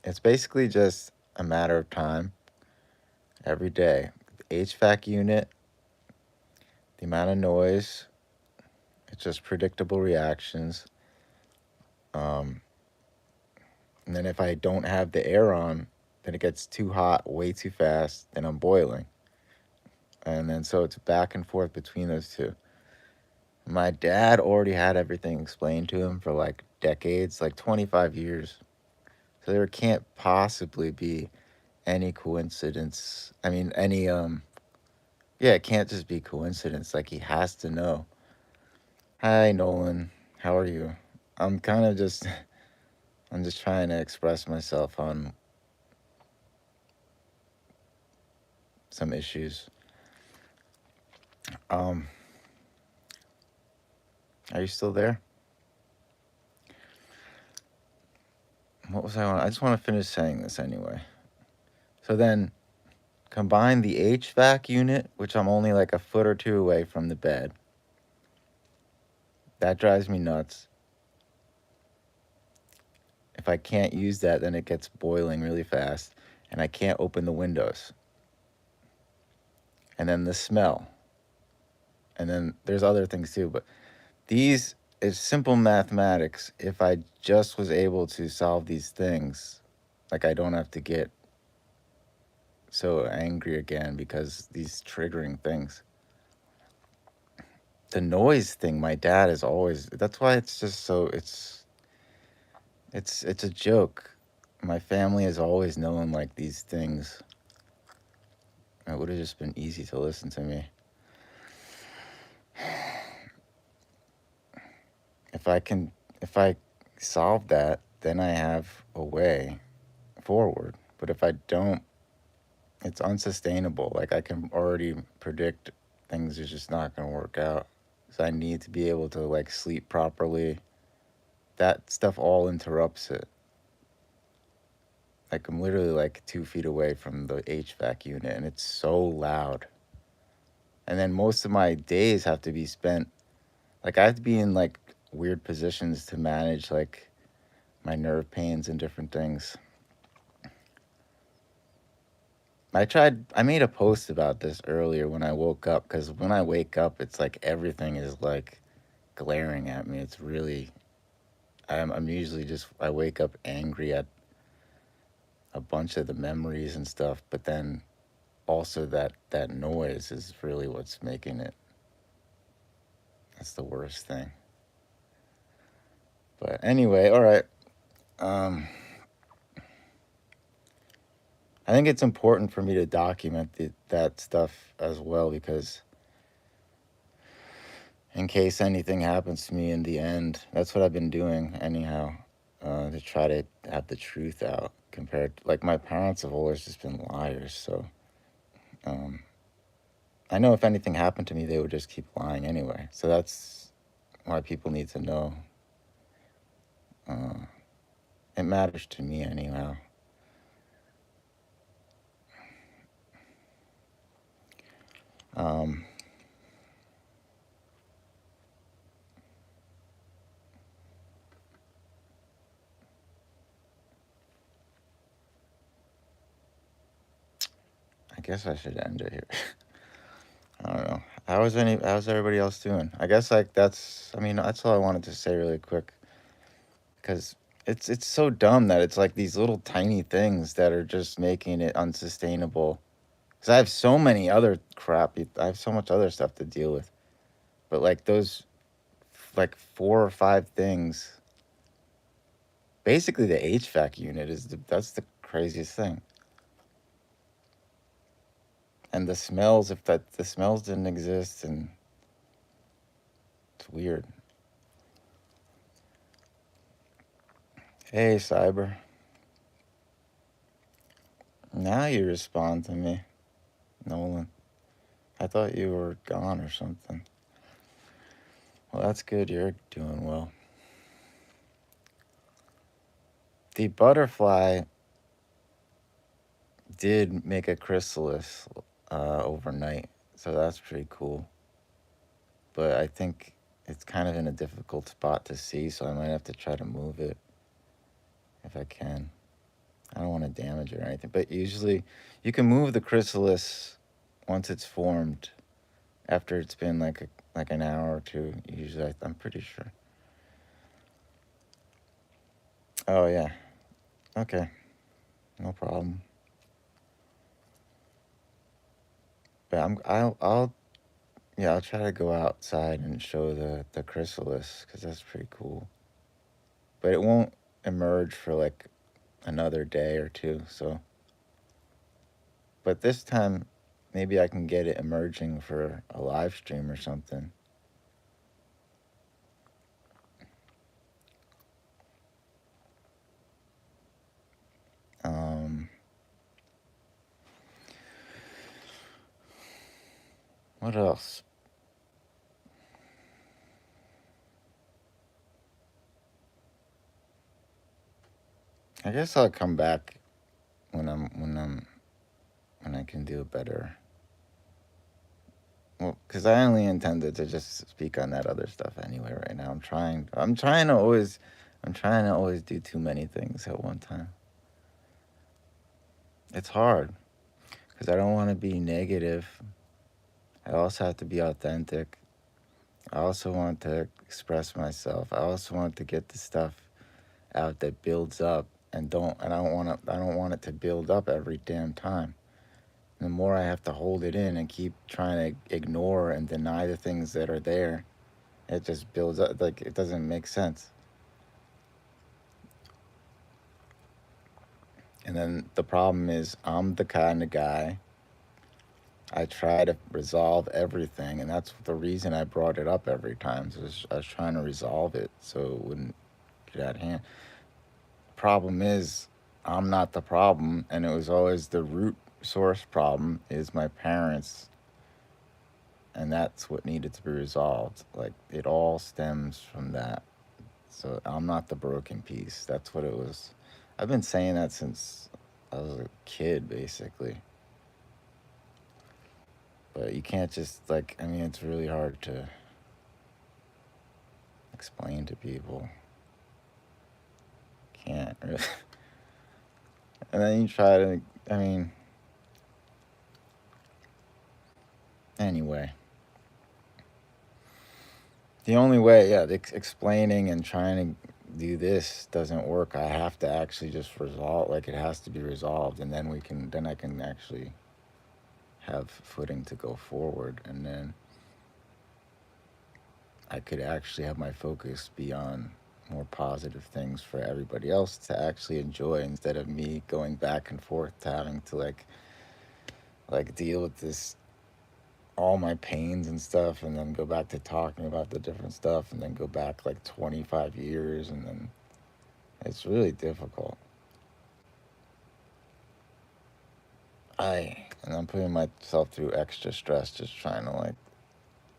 It's basically just a matter of time every day. The HVAC unit, the amount of noise, it's just predictable reactions. Um, and then if I don't have the air on, then it gets too hot way too fast, then I'm boiling. And then so it's back and forth between those two. My dad already had everything explained to him for like decades, like 25 years. So there can't possibly be any coincidence. I mean, yeah, it can't just be coincidence. Like he has to know. Hi, Nolan. How are you? I'm kind of just, I'm just trying to express myself on some issues. Um, are you still there? What was I on? I just want to finish saying this anyway. So then combine the HVAC unit, which I'm only like a foot or two away from the bed. That drives me nuts. If I can't use that, then it gets boiling really fast and I can't open the windows. And then the smell. And then there's other things too, but these is simple mathematics. If I just was able to solve these things, like I don't have to get so angry again because these triggering things. The noise thing, my dad is always, that's why it's just so it's a joke. My family has always known like these things. It would have just been easy to listen to me. If I solve that, then I have a way forward. But if I don't, it's unsustainable. Like I can already predict things are just not going to work out. So I need to be able to like sleep properly. That stuff all interrupts it. Like I'm literally like 2 feet away from the HVAC unit and it's so loud. And then most of my days have to be spent, like I have to be in like weird positions to manage like my nerve pains and different things. I made a post about this earlier when I woke up, because when I wake up, it's like everything is like glaring at me. It's really, I'm usually just, I wake up angry at a bunch of the memories and stuff, but then also that noise is really what's making it. That's the worst thing. But anyway, all right. Um, I think it's important for me to document that stuff as well, because in case anything happens to me in the end, that's what I've been doing anyhow, to try to have the truth out. Compared to, like, my parents have always just been liars, so um, I know if anything happened to me, they would just keep lying anyway. So that's why people need to know. Uh, it matters to me anyhow. Um, I guess I should end it here. I don't know. How's everybody else doing? I guess like I mean that's all I wanted to say really quick, because it's so dumb that it's like these little tiny things that are just making it unsustainable. Because I have so many other I have so much other stuff to deal with, but like those like 4 or 5 things. Basically, the HVAC unit that's the craziest thing. And the smells, if the smells didn't exist, and it's weird. Hey, Cyber. Now you respond to me, Nolan. I thought you were gone or something. Well, that's good. You're doing well. The butterfly did make a chrysalis overnight, so that's pretty cool. But I think it's kind of in a difficult spot to see, so I might have to try to move it if I can. I don't want to damage it or anything. But usually, you can move the chrysalis once it's formed. After it's been like an hour or two, usually I'm pretty sure. Oh yeah. Okay. No problem. But I'll yeah, I'll try to go outside and show the chrysalis because that's pretty cool. But it won't emerge for like another day or two. So, but this time, maybe I can get it emerging for a live stream or something. Um, what else? I guess I'll come back when I can do a better. Well, because I only intended to just speak on that other stuff anyway. Right now, I'm trying to always do too many things at one time. It's hard because I don't want to be negative. I also have to be authentic. I also want to express myself. I also want to get the stuff out that builds up I don't want it to build up every damn time. The more I have to hold it in and keep trying to ignore and deny the things that are there, it just builds up. Like, it doesn't make sense. And then the problem is, I'm the kind of guy, I try to resolve everything, and that's the reason I brought it up every time. So I was trying to resolve it so it wouldn't get out of hand. Problem is, I'm not the problem, and it was always the root source problem is my parents, and that's what needed to be resolved. Like, it all stems from that. So I'm not the broken piece. That's what it was. I've been saying that since I was a kid, basically. But you can't just, like, I mean, it's really hard to explain to people. Can't really. And then you try to, I mean, anyway. The only way, yeah, explaining and trying to do this doesn't work. I have to actually just resolve, like, it has to be resolved, and then I can actually have footing to go forward, and then I could actually have my focus be on more positive things for everybody else to actually enjoy instead of me going back and forth to having to like deal with this all my pains and stuff and then go back to talking about the different stuff and then go back like 25 years and then it's really difficult. And I'm putting myself through extra stress just trying to like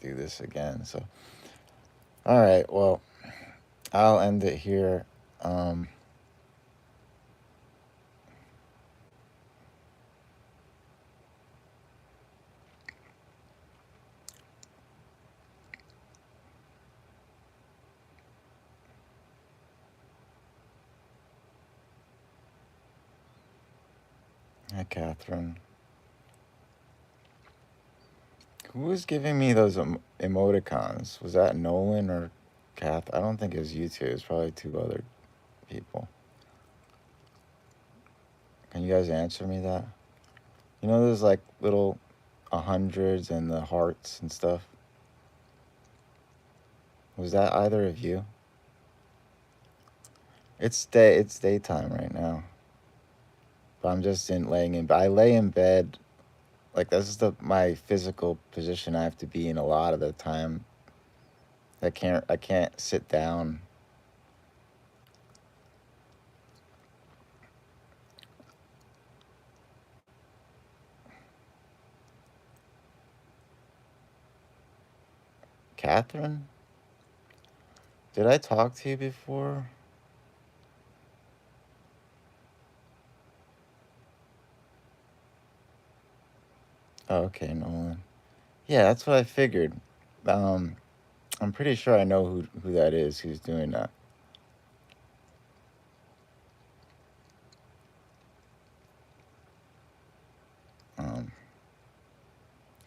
do this again. So all right, well, I'll end it here. um Hi, Catherine. Who was giving me those emoticons? Was that Nolan or Kath? I don't think it was you two. It was probably two other people. Can you guys answer me that? You know, there's like little hundreds and the hearts and stuff. Was that either of you? It's daytime right now, but I'm just in laying in. I lay in bed. Like, this is my physical position I have to be in a lot of the time. I can't sit down. Catherine, did I talk to you before? Oh, okay, Nolan. Yeah, that's what I figured. Um, I'm pretty sure I know who that is who's doing that.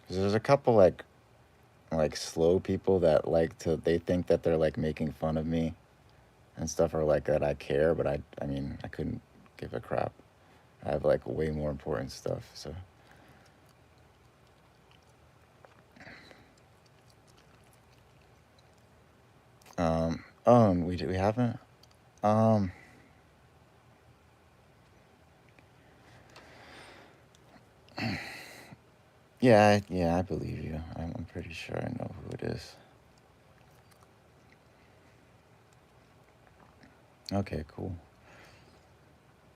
'Cause there's a couple like slow people that like to they think that they're like making fun of me and stuff, or like that I care, but I mean I couldn't give a crap. I have like way more important stuff. So oh, and we haven't um yeah, yeah, I believe you. I'm pretty sure I know who it is. Okay, cool.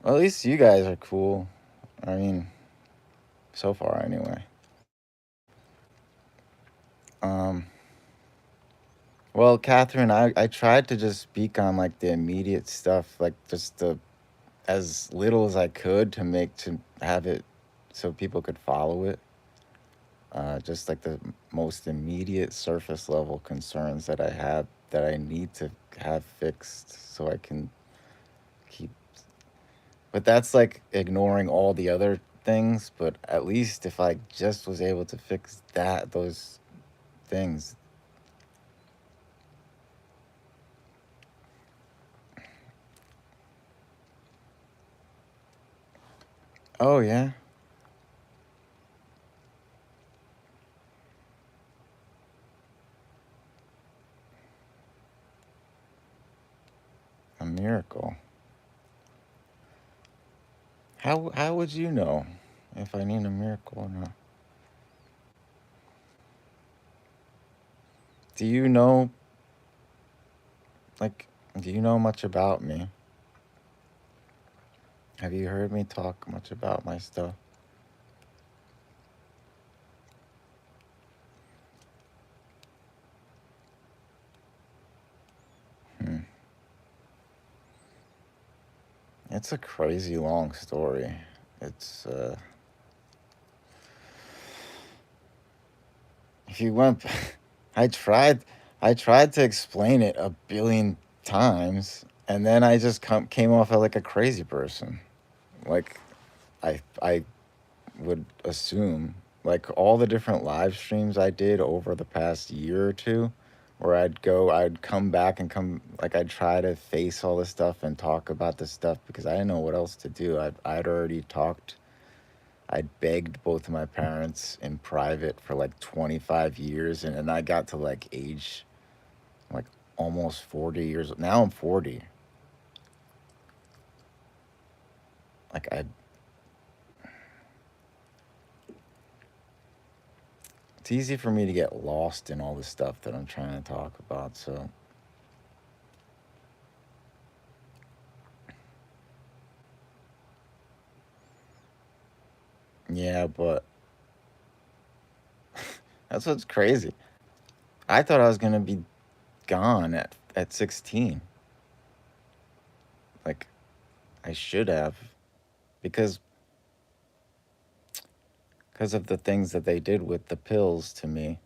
Well, at least you guys are cool. I mean, so far anyway. Um, well, Catherine, I tried to just speak on like the immediate stuff, like just the as little as I could to make to have it so people could follow it. Just like the most immediate surface level concerns that I have that I need to have fixed so I can keep. But that's like ignoring all the other things. But at least if I just was able to fix those things. Oh, yeah. A miracle. How would you know if I need a miracle or not? Do you know like do you know much about me? Have you heard me talk much about my stuff? Hmm. It's a crazy long story. It's if you went I tried I tried to explain it a billion times and then I just came off as like a crazy person. Like I would assume like all the different live streams I did over the past year or two where I'd come back and come like I'd try to face all this stuff and talk about this stuff because I didn't know what else to do. I'd already talked. I'd begged both of my parents in private for like 25 years and I got to like age like almost 40 years. Now I'm 40. Like I it's easy for me to get lost in all the stuff that I'm trying to talk about. So yeah, but that's what's crazy. I thought I was gonna be gone at 16. Like I should have, because because of the things that they did with the pills to me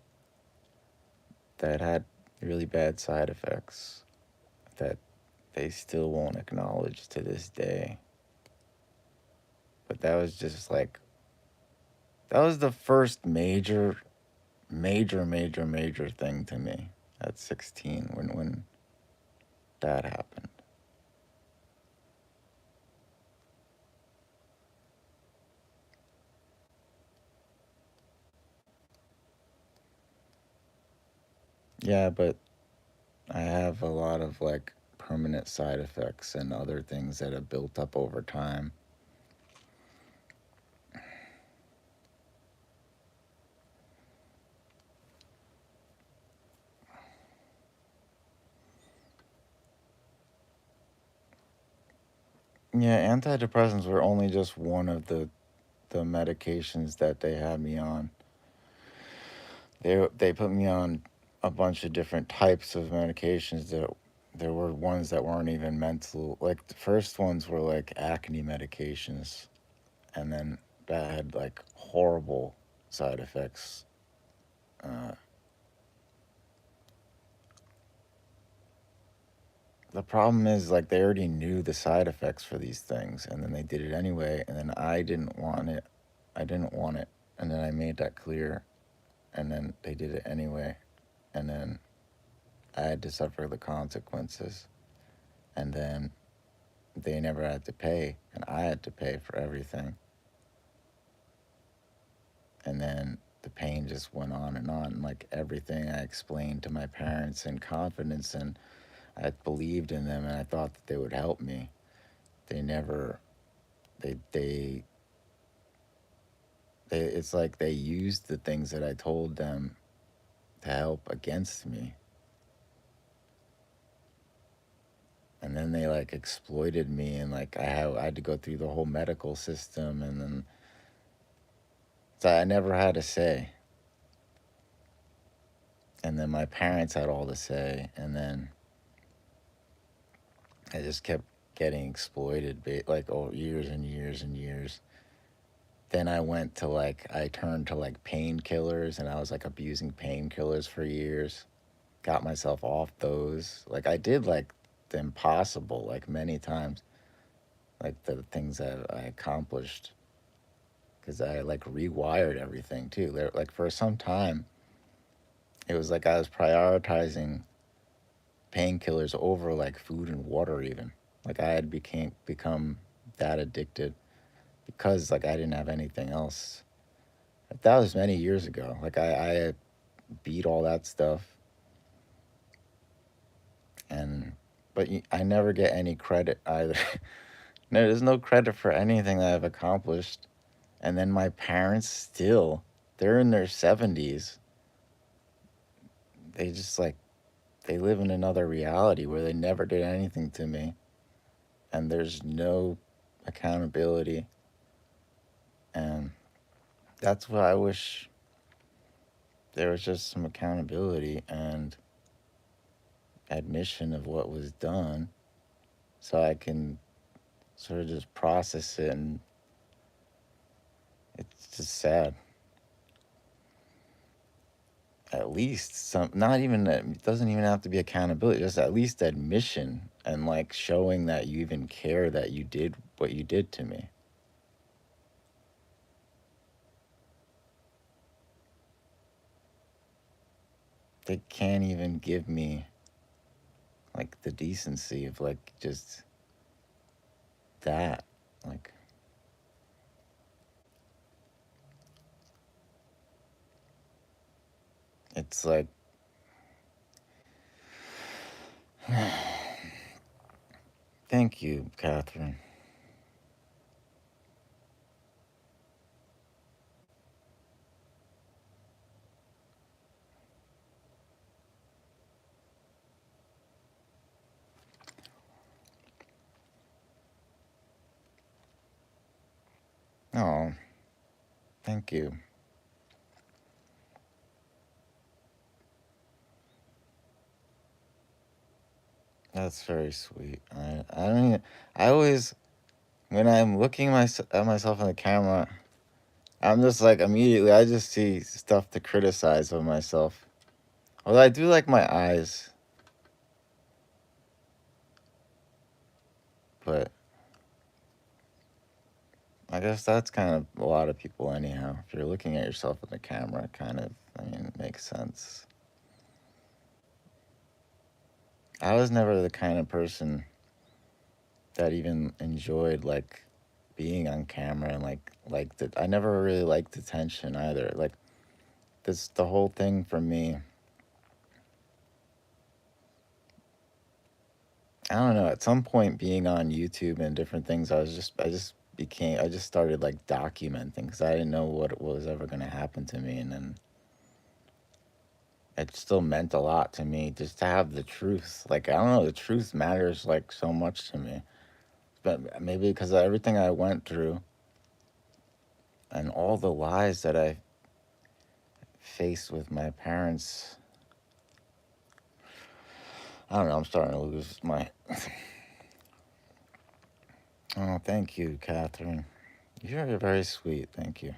that had really bad side effects that they still won't acknowledge to this day. But that was just like that was the first major thing to me at 16 when that happened. Yeah, but I have a lot of like permanent side effects and other things that have built up over time. Yeah, antidepressants were only just one of the medications that they had me on. They put me on a bunch of different types of medications that there were ones that weren't even mental. Like the first ones were like acne medications, and then that had like horrible side effects. Uh, the problem is like they already knew the side effects for these things, and then they did it anyway, and then I didn't want it. I didn't want it, and then I made that clear. and then they did it anyway, and then I had to suffer the consequences, and then they never had to pay, and I had to pay for everything. And then the pain just went on and on. Like everything I explained to my parents in confidence, and I believed in them, and I thought that they would help me. They never. They it's like they used the things that I told them to help against me. And then they like exploited me, and like I had to go through the whole medical system, and then so I never had a say. And then my parents had all the say, and then I just kept getting exploited, like oh, years and years and years. Then I turned to like painkillers, and I was like abusing painkillers for years. Got myself off those. Like I did like the impossible, like many times, like the things that I accomplished, because I like rewired everything too. Like for some time, it was like I was prioritizing painkillers over like food and water even. Like I had become that addicted because like I didn't have anything else. That was many years ago. Like I had beat all that stuff, and I never get any credit either. No, there's no credit for anything that I've accomplished. And then my parents still, they're in their 70s. They just like they live in another reality where they never did anything to me, and there's no accountability. And that's what I wish there was, just some accountability and admission of what was done, so I can sort of just process it. And it's just sad. At least some, not even, it doesn't even have to be accountability, just at least admission, and like showing that you even care that you did what you did to me. They can't even give me like the decency of like just that. Like it's like thank you, Catherine. Oh, thank you. That's very sweet. I don't even, I always, when I'm looking at myself in the camera, I'm just like immediately, I just see stuff to criticize of myself. Although I do like my eyes, but I guess that's kind of a lot of people anyhow. If you're looking at yourself in the camera, kind of, I mean, it makes sense. I was never the kind of person that even enjoyed like being on camera, and like that. I never really liked attention either. Like this, the whole thing for me. I don't know. At some point, being on YouTube and different things, I just started like documenting because I didn't know what was ever going to happen to me, and then it still meant a lot to me just to have the truth. Like I don't know, the truth matters like so much to me. But maybe because of everything I went through and all the lies that I faced with my parents. I don't know. I'm starting to lose my. Oh, thank you, Catherine. You're very sweet. Thank you.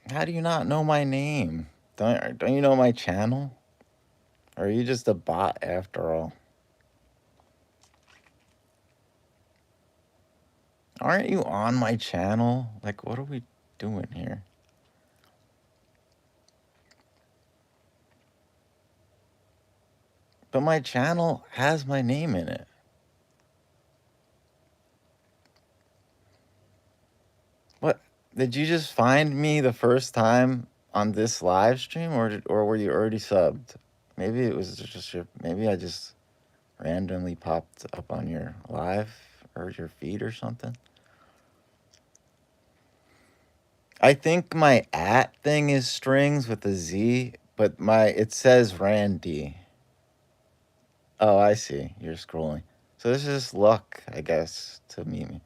How do you not know my name? Don't you know my channel? Or are you just a bot after all? Aren't you on my channel? Like, what are we doing here? But my channel has my name in it. What? Did you just find me the first time on this live stream, or were you already subbed? Maybe it was just maybe I just randomly popped up on your live or your feed or something. I think my @ thing is strings with a Z, but it says Randy. Oh, I see. You're scrolling. So this is just luck, I guess, to meet me.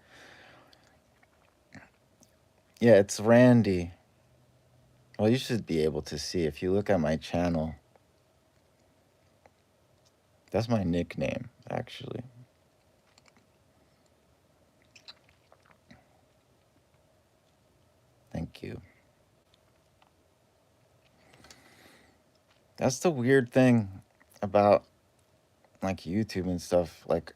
Yeah, it's Randy. Well, you should be able to see if you look at my channel. That's my nickname, actually. Thank you. That's the weird thing about like YouTube and stuff. Like,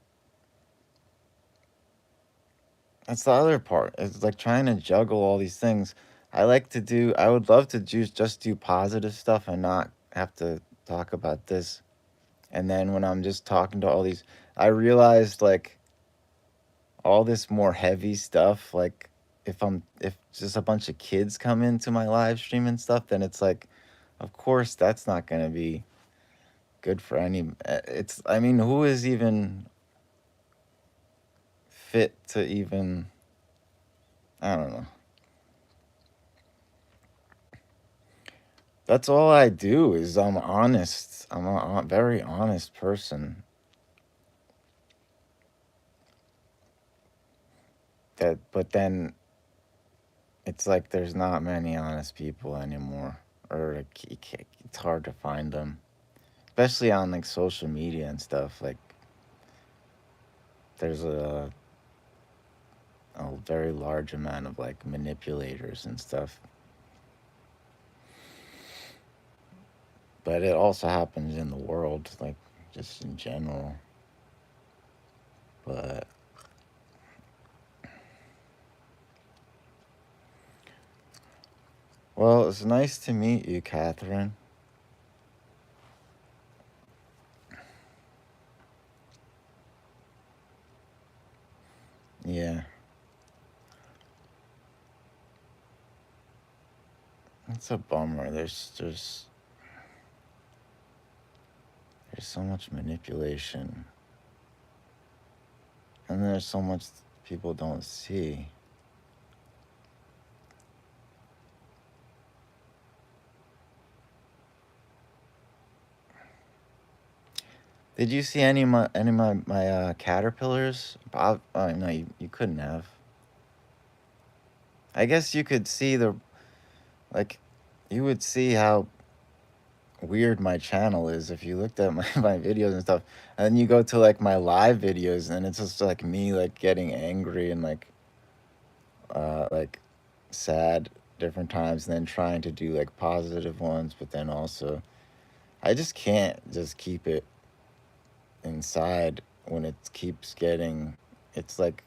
that's the other part. It's like trying to juggle all these things. I would love to just do positive stuff and not have to talk about this. And then when I'm just talking to all these, I realized like all this more heavy stuff, like if just a bunch of kids come into my live stream and stuff, then it's like, of course that's not going to be good for I mean, who is even fit to even, I don't know. That's all I do is I'm honest. I'm a very honest person. But then it's like there's not many honest people anymore, or it's hard to find them, especially on like social media and stuff. Like there's a very large amount of like manipulators and stuff. But it also happens in the world, like just in general. But well, it's nice to meet you, Katherine. Yeah. It's a bummer. There's so much manipulation. And there's so much people don't see. Did you see any of my caterpillars? No, you couldn't have. I guess you could see you would see how weird my channel is if you looked at my videos and stuff. And then you go to like my live videos and it's just like me like getting angry and like sad different times, and then trying to do like positive ones, but then also I just can't just keep it inside when it keeps getting, it's like,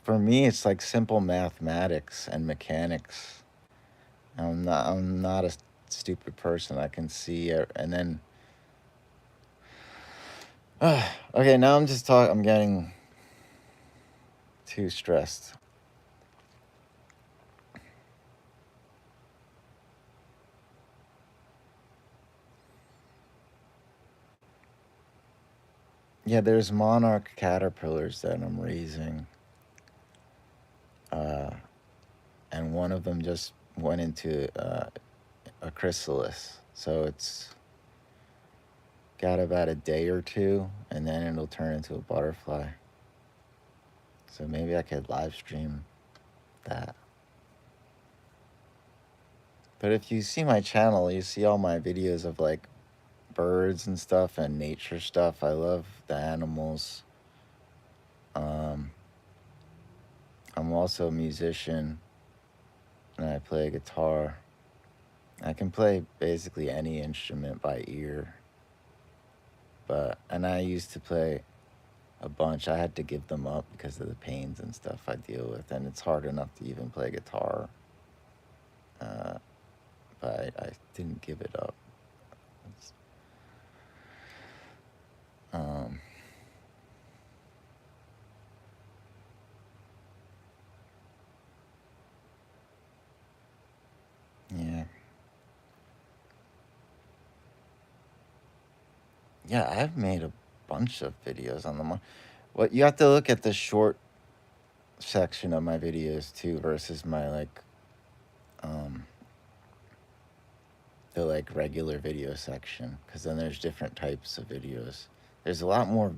for me it's like simple mathematics and mechanics. I'm not a stupid person. I can see it, and then okay, now I'm getting too stressed. Yeah, there's monarch caterpillars that I'm raising. And one of them just went into a chrysalis. So it's got about a day or two, and then it'll turn into a butterfly. So maybe I could live stream that. But if you see my channel, you see all my videos of like birds and stuff and nature stuff. I love the animals. I'm also a musician, and I play guitar. I can play basically any instrument by ear. And I used to play a bunch. I had to give them up because of the pains and stuff I deal with, and it's hard enough to even play guitar. But I didn't give it up. Um, yeah. Yeah, I've made a bunch of videos on them. What you have to look at the short section of my videos too versus my um the regular video section, because then there's different types of videos. There's a lot more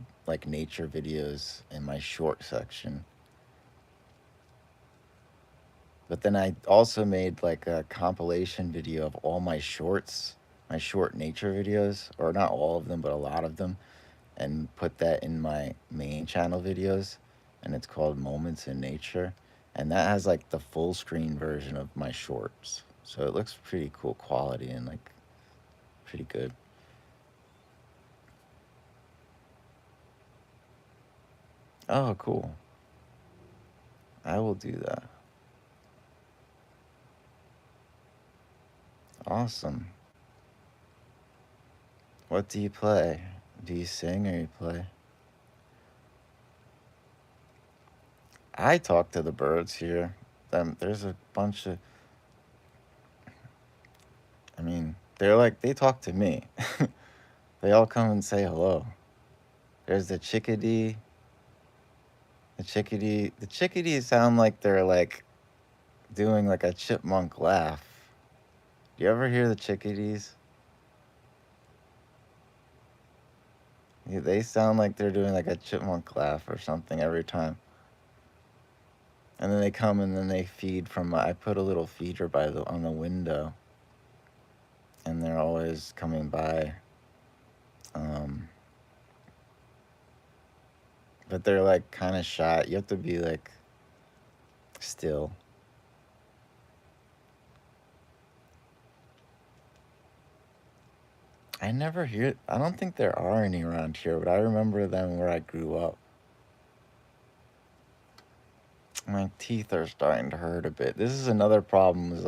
nature videos in my short section. But then I also made a compilation video of all my shorts, my short nature videos, or not all of them, but a lot of them, and put that in my main channel videos, and it's called Moments in Nature, and that has the full screen version of my shorts, so it looks pretty cool quality and pretty good. Oh, cool. I will do that. Awesome. What do you play? Do you sing or you play? I talk to the birds here. There's a bunch of, I mean, they talk to me. They all come and say hello. There's the chickadee. The chickadees sound like they're doing a chipmunk laugh. Do you ever hear the chickadees? Yeah, they sound like they're doing a chipmunk laugh or something every time. And then they come and then they feed from I put a little feeder on the window, and they're always coming by. But they're kind of shy. You have to be still. I never hear. I don't think there are any around here, but I remember them where I grew up. My teeth are starting to hurt a bit. This is another problem. Is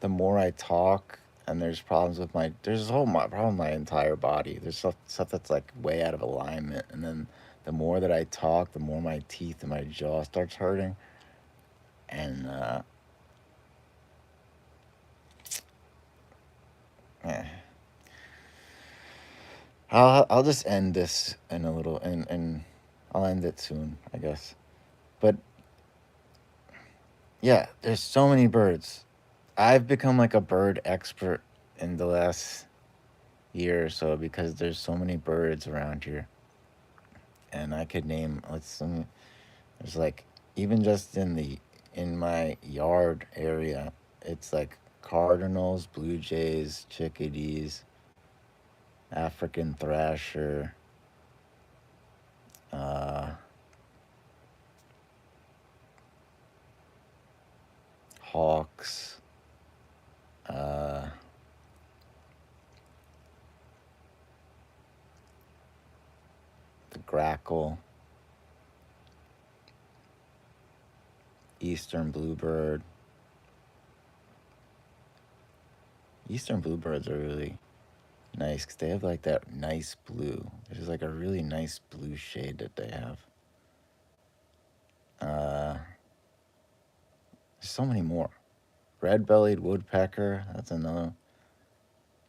the more I talk, and there's problems with there's a whole problem with my entire body. There's stuff that's way out of alignment, and then the more that I talk, the more my teeth and my jaw starts hurting, and eh. I'll just end this in a little, and I'll end it soon, I guess. But yeah, there's so many birds. I've become a bird expert in the last year or so because there's so many birds around here. And I could name there's even just in my yard area, it's cardinals, blue jays, chickadees, African thrasher, uh, hawks, uh, the grackle, eastern bluebird. Eastern bluebirds are really nice because they have that nice blue. There's a really nice blue shade that they have. There's so many more. Red-bellied woodpecker, that's another.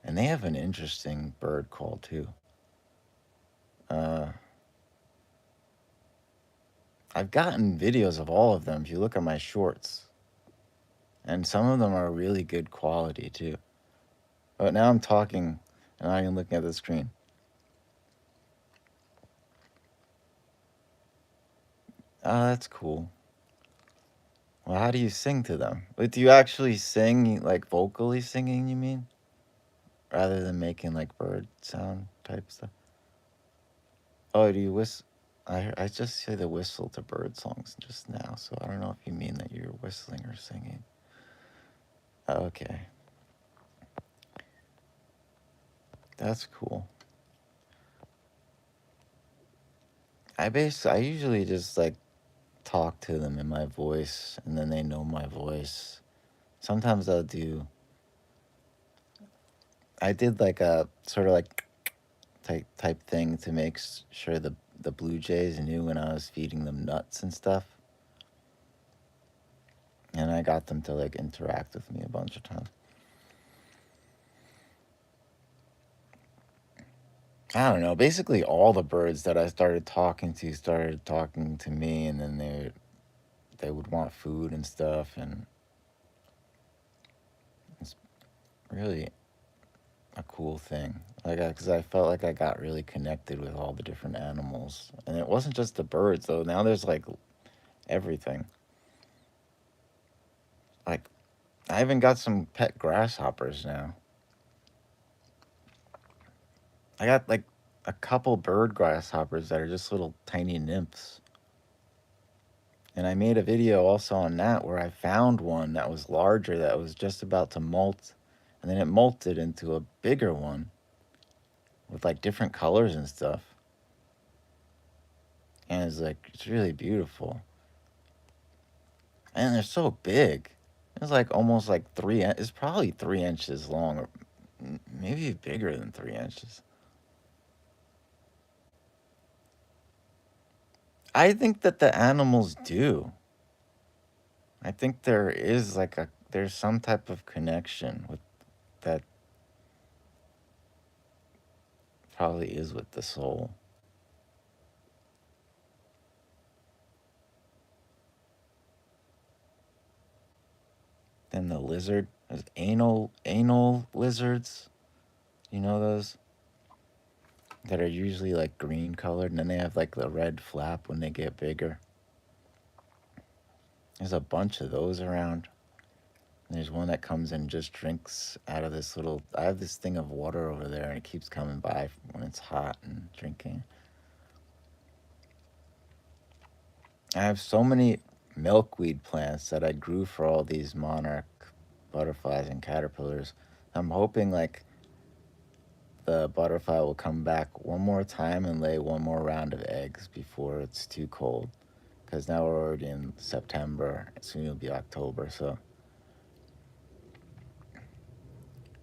And they have an interesting bird call too. Uh, I've gotten videos of all of them if you look at my shorts. And some of them are really good quality too. But now I'm talking and I am looking at the screen. Oh, that's cool. Well, how do you sing to them? Do you actually sing, vocally singing, you mean? Rather than making bird sound type stuff? Oh, do you whistle? I just say the whistle to bird songs just now, so I don't know if you mean that you're whistling or singing. Okay. That's cool. I usually just talk to them in my voice, and then they know my voice. Sometimes I did a sort of type thing to make sure the blue jays knew when I was feeding them nuts and stuff. And I got them to like interact with me a bunch of times. I don't know. Basically, all the birds that I started talking to me, and then they would want food and stuff, and it's really a cool thing. Like, because I felt like I got really connected with all the different animals, and it wasn't just the birds though. Now there's like everything. Like, I even got some pet grasshoppers now. I got like a couple bird grasshoppers that are just little tiny nymphs. And I made a video also on that where I found one that was larger that was just about to molt. And then it molted into a bigger one with like different colors and stuff. And it's like, it's really beautiful. And they're so big. It's like almost like it's probably 3 inches long, or maybe bigger than 3 inches. I think that the animals do. I think there is like there's some type of connection with that, probably is with the soul. Then the lizard, there's anal lizards. You know those that are usually like green colored, and then they have like the red flap when they get bigger. There's a bunch of those around. There's one that comes and just drinks out of this little. I have this thing of water over there, and it keeps coming by when it's hot and drinking. I have so many milkweed plants that I grew for all these monarch butterflies and caterpillars. I'm hoping like the butterfly will come back one more time and lay one more round of eggs before it's too cold. Because now we're already in September, soon it'll be October. So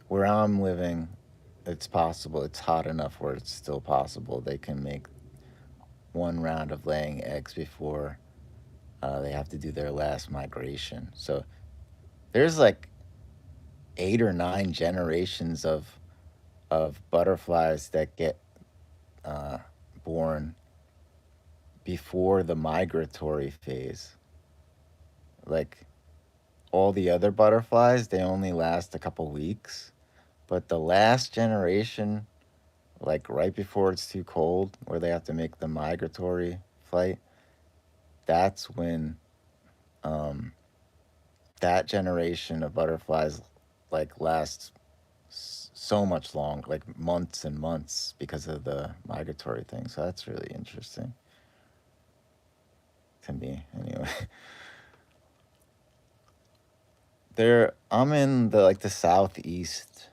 where I'm living, it's possible. It's hot enough where it's still possible. They can make one round of laying eggs before they have to do their last migration. So there's like 8 or 9 generations of butterflies that get uh, born before the migratory phase. Like all the other butterflies, they only last a couple weeks, but the last generation, like right before it's too cold, where they have to make the migratory flight, that's when um, that generation of butterflies like lasts so much long, like months and months, because of the migratory thing. So that's really interesting to me, anyway. I'm in the southeast,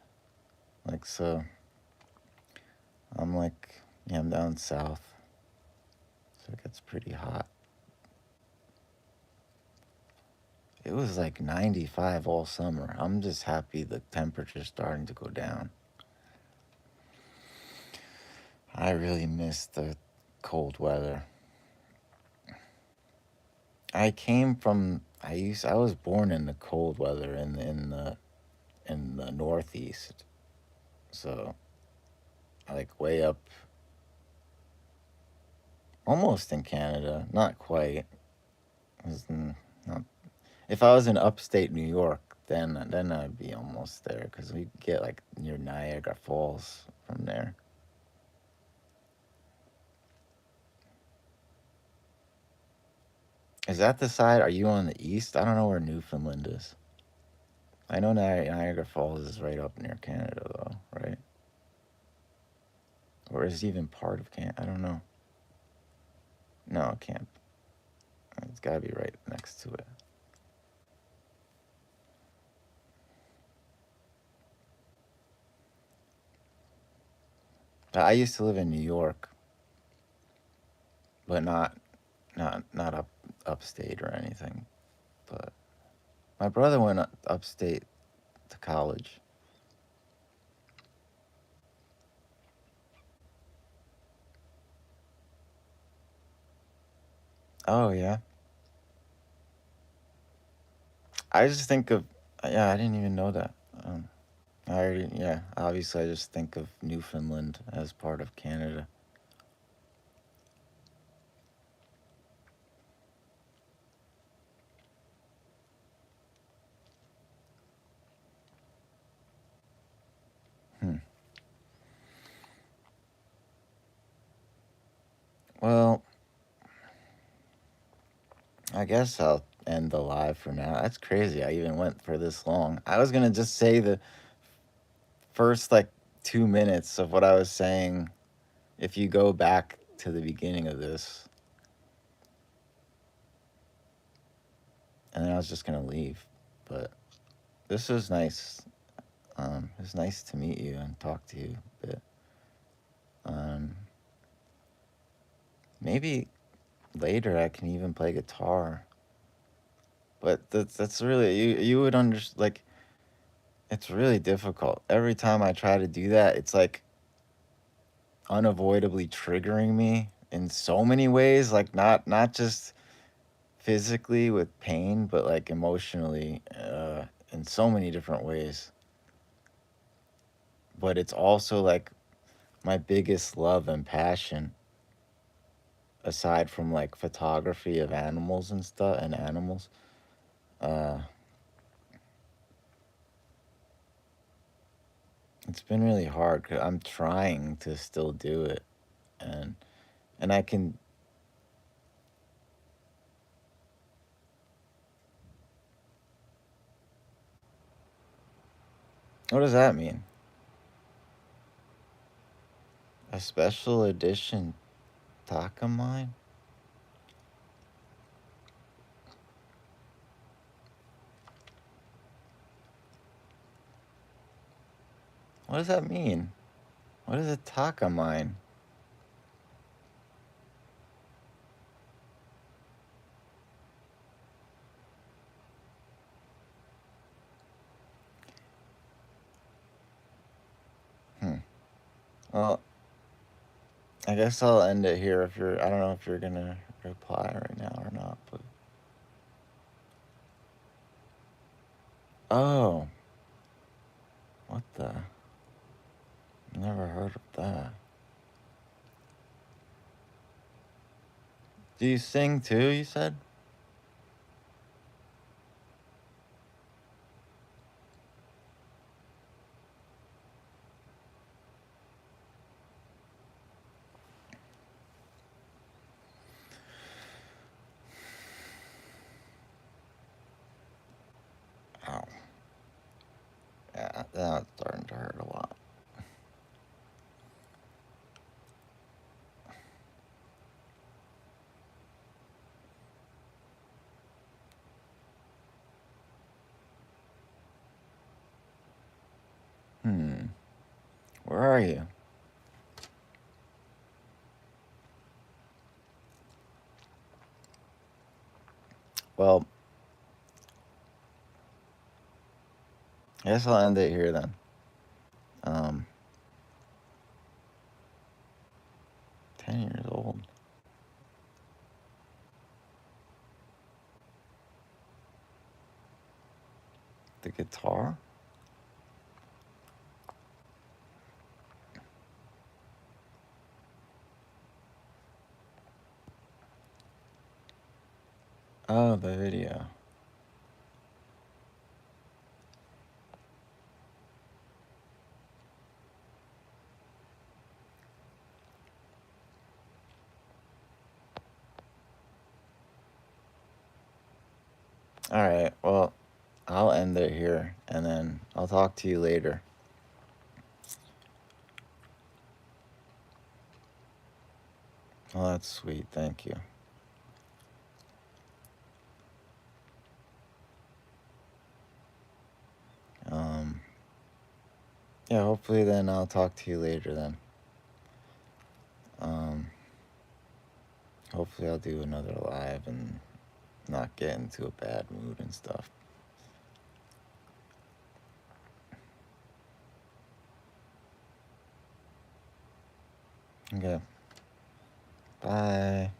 like so. I'm like, yeah, I'm down south, so it gets pretty hot. It was like 95 all summer. I'm just happy the temperature's starting to go down. I really miss the cold weather. I was born in the cold weather in the Northeast, so like way up, almost in Canada, not quite. Not, if I was in upstate New York, then I'd be almost there because we get like near Niagara Falls from there. Is that the side? Are you on the east? I don't know where Newfoundland is. I know Niagara Falls is right up near Canada, though, right? Or is it even part of Canada? I don't know. No, it can't. It's got to be right next to it. I used to live in New York, but not upstate or anything. But my brother went upstate to college. Oh, yeah. I just think of, yeah, I didn't even know that. I already, yeah, obviously I just think of Newfoundland as part of Canada. Hmm. Well, I guess I'll end the live for now. That's crazy. I even went for this long. I was gonna just say the first like 2 minutes of what I was saying. If you go back to the beginning of this, and then I was just gonna leave. But this was nice. It was nice to meet you and talk to you a bit. Um, maybe later I can even play guitar. But that's really you would understand. Like, it's really difficult. Every time I try to do that, it's like unavoidably triggering me in so many ways. Like, not just physically with pain, but like emotionally, in so many different ways. But it's also like my biggest love and passion, aside from like photography of animals and stuff and animals. Uh, it's been really hard 'cause I'm trying to still do it, and I can. What does that mean? A special edition Takamine? What does that mean? What is a Takamine? Hmm. Well, I guess I'll end it here. If you're, I don't know if you're gonna reply right now or not, but oh, what the? Never heard of that. Do you sing too? You said. Ow. Yeah, now it's starting to hurt a lot. Hmm. Where are you? Well, I guess I'll end it here then. Um, 10 years old. The guitar? Oh, the video. All right. Well, I'll end it here, and then I'll talk to you later. Oh, that's sweet. Thank you. Um, yeah, hopefully then I'll talk to you later then. Um, hopefully I'll do another live and not get into a bad mood and stuff. Okay. Bye.